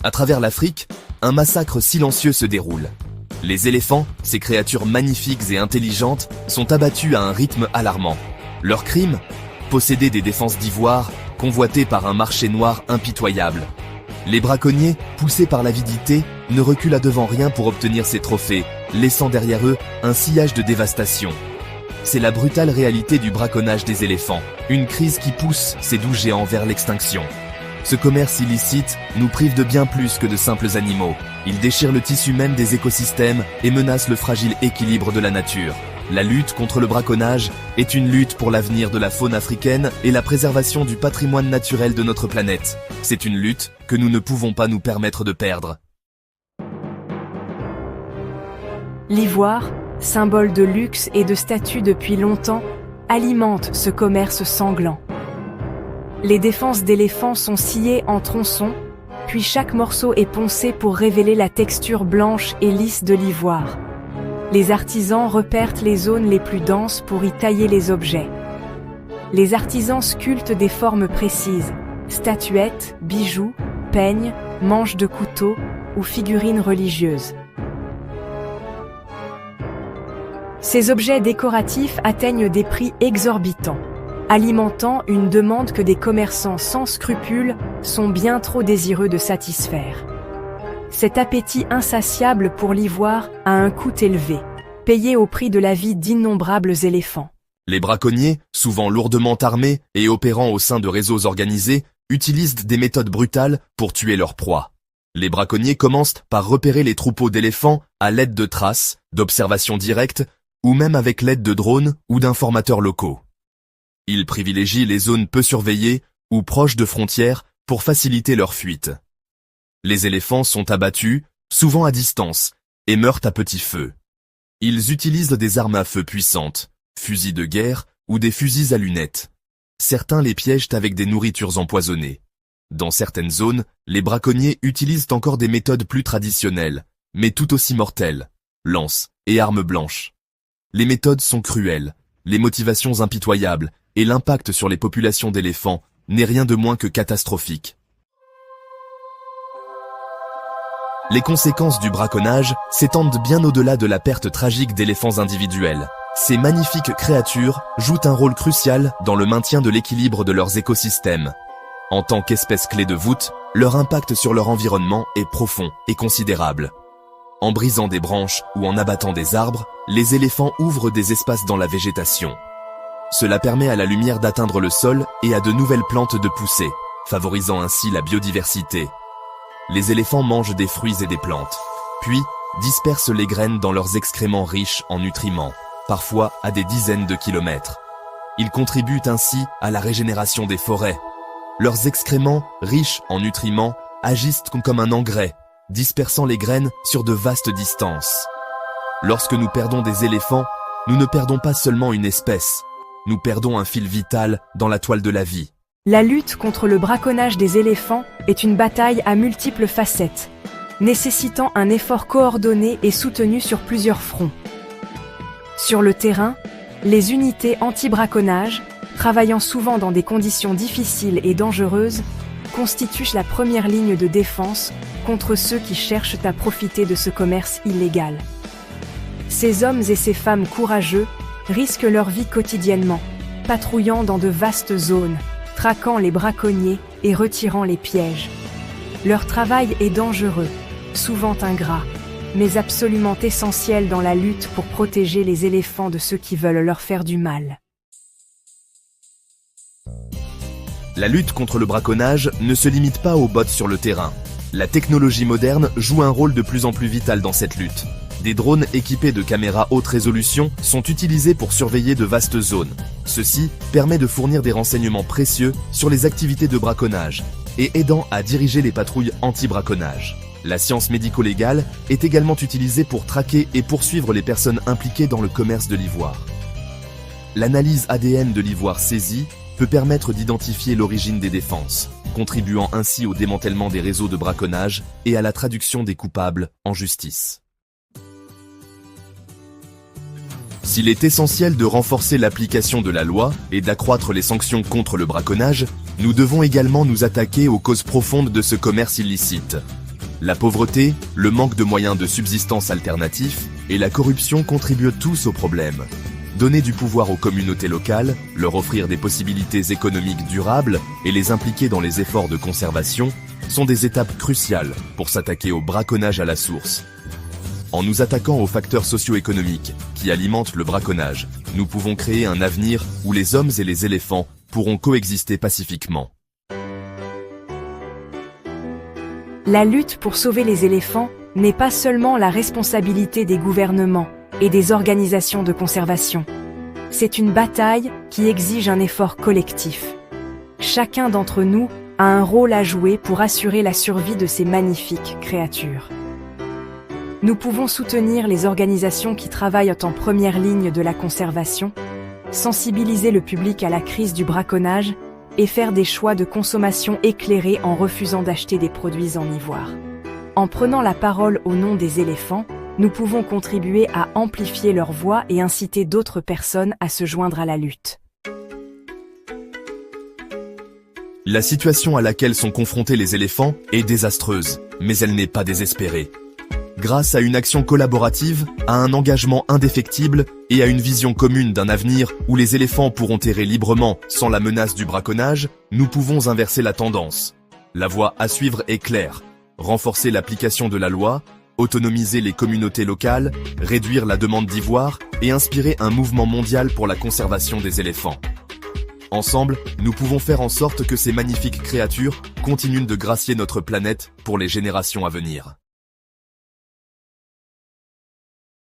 À travers l'Afrique, un massacre silencieux se déroule. Les éléphants, ces créatures magnifiques et intelligentes, sont abattus à un rythme alarmant. Leur crime ? Posséder des défenses d'ivoire, convoitées par un marché noir impitoyable. Les braconniers, poussés par l'avidité, ne reculent devant rien pour obtenir ces trophées, laissant derrière eux un sillage de dévastation. C'est la brutale réalité du braconnage des éléphants, une crise qui pousse ces doux géants vers l'extinction. Ce commerce illicite nous prive de bien plus que de simples animaux. Il déchire le tissu même des écosystèmes et menace le fragile équilibre de la nature. La lutte contre le braconnage est une lutte pour l'avenir de la faune africaine et la préservation du patrimoine naturel de notre planète. C'est une lutte que nous ne pouvons pas nous permettre de perdre. L'ivoire, symbole de luxe et de statut depuis longtemps, alimente ce commerce sanglant. Les défenses d'éléphants sont sciées en tronçons, puis chaque morceau est poncé pour révéler la texture blanche et lisse de l'ivoire. Les artisans repèrent les zones les plus denses pour y tailler les objets. Les artisans sculptent des formes précises, statuettes, bijoux, peignes, manches de couteau ou figurines religieuses. Ces objets décoratifs atteignent des prix exorbitants, alimentant une demande que des commerçants sans scrupules sont bien trop désireux de satisfaire. Cet appétit insatiable pour l'ivoire a un coût élevé, payé au prix de la vie d'innombrables éléphants. Les braconniers, souvent lourdement armés et opérant au sein de réseaux organisés, utilisent des méthodes brutales pour tuer leurs proies. Les braconniers commencent par repérer les troupeaux d'éléphants à l'aide de traces, d'observations directes, ou même avec l'aide de drones ou d'informateurs locaux. Ils privilégient les zones peu surveillées ou proches de frontières pour faciliter leur fuite. Les éléphants sont abattus, souvent à distance, et meurent à petit feu. Ils utilisent des armes à feu puissantes, fusils de guerre ou des fusils à lunettes. Certains les piègent avec des nourritures empoisonnées. Dans certaines zones, les braconniers utilisent encore des méthodes plus traditionnelles, mais tout aussi mortelles, lances et armes blanches. Les méthodes sont cruelles, les motivations impitoyables, et l'impact sur les populations d'éléphants n'est rien de moins que catastrophique. Les conséquences du braconnage s'étendent bien au-delà de la perte tragique d'éléphants individuels. Ces magnifiques créatures jouent un rôle crucial dans le maintien de l'équilibre de leurs écosystèmes. En tant qu'espèces clés de voûte, leur impact sur leur environnement est profond et considérable. En brisant des branches ou en abattant des arbres, les éléphants ouvrent des espaces dans la végétation. Cela permet à la lumière d'atteindre le sol et à de nouvelles plantes de pousser, favorisant ainsi la biodiversité. Les éléphants mangent des fruits et des plantes, puis dispersent les graines dans leurs excréments riches en nutriments, parfois à des dizaines de kilomètres. Ils contribuent ainsi à la régénération des forêts. Leurs excréments, riches en nutriments, agissent comme un engrais, dispersant les graines sur de vastes distances. Lorsque nous perdons des éléphants, nous ne perdons pas seulement une espèce, nous perdons un fil vital dans la toile de la vie. La lutte contre le braconnage des éléphants est une bataille à multiples facettes, nécessitant un effort coordonné et soutenu sur plusieurs fronts. Sur le terrain, les unités anti-braconnage, travaillant souvent dans des conditions difficiles et dangereuses, constituent la première ligne de défense contre ceux qui cherchent à profiter de ce commerce illégal. Ces hommes et ces femmes courageux risquent leur vie quotidiennement, patrouillant dans de vastes zones, traquant les braconniers et retirant les pièges. Leur travail est dangereux, souvent ingrat, mais absolument essentiel dans la lutte pour protéger les éléphants de ceux qui veulent leur faire du mal. La lutte contre le braconnage ne se limite pas aux bots sur le terrain. La technologie moderne joue un rôle de plus en plus vital dans cette lutte. Des drones équipés de caméras haute résolution sont utilisés pour surveiller de vastes zones. Ceci permet de fournir des renseignements précieux sur les activités de braconnage et aidant à diriger les patrouilles anti-braconnage. La science médico-légale est également utilisée pour traquer et poursuivre les personnes impliquées dans le commerce de l'ivoire. L'analyse ADN de l'ivoire saisi peut permettre d'identifier l'origine des défenses, contribuant ainsi au démantèlement des réseaux de braconnage et à la traduction des coupables en justice. S'il est essentiel de renforcer l'application de la loi et d'accroître les sanctions contre le braconnage, nous devons également nous attaquer aux causes profondes de ce commerce illicite. La pauvreté, le manque de moyens de subsistance alternatifs et la corruption contribuent tous au problème. Donner du pouvoir aux communautés locales, leur offrir des possibilités économiques durables et les impliquer dans les efforts de conservation sont des étapes cruciales pour s'attaquer au braconnage à la source. En nous attaquant aux facteurs socio-économiques qui alimentent le braconnage, nous pouvons créer un avenir où les hommes et les éléphants pourront coexister pacifiquement. La lutte pour sauver les éléphants n'est pas seulement la responsabilité des gouvernements et des organisations de conservation. C'est une bataille qui exige un effort collectif. Chacun d'entre nous a un rôle à jouer pour assurer la survie de ces magnifiques créatures. Nous pouvons soutenir les organisations qui travaillent en première ligne de la conservation, sensibiliser le public à la crise du braconnage et faire des choix de consommation éclairés en refusant d'acheter des produits en ivoire. En prenant la parole au nom des éléphants, nous pouvons contribuer à amplifier leur voix et inciter d'autres personnes à se joindre à la lutte. La situation à laquelle sont confrontés les éléphants est désastreuse, mais elle n'est pas désespérée. Grâce à une action collaborative, à un engagement indéfectible et à une vision commune d'un avenir où les éléphants pourront errer librement sans la menace du braconnage, nous pouvons inverser la tendance. La voie à suivre est claire. Renforcer l'application de la loi, autonomiser les communautés locales, réduire la demande d'ivoire et inspirer un mouvement mondial pour la conservation des éléphants. Ensemble, nous pouvons faire en sorte que ces magnifiques créatures continuent de gracier notre planète pour les générations à venir.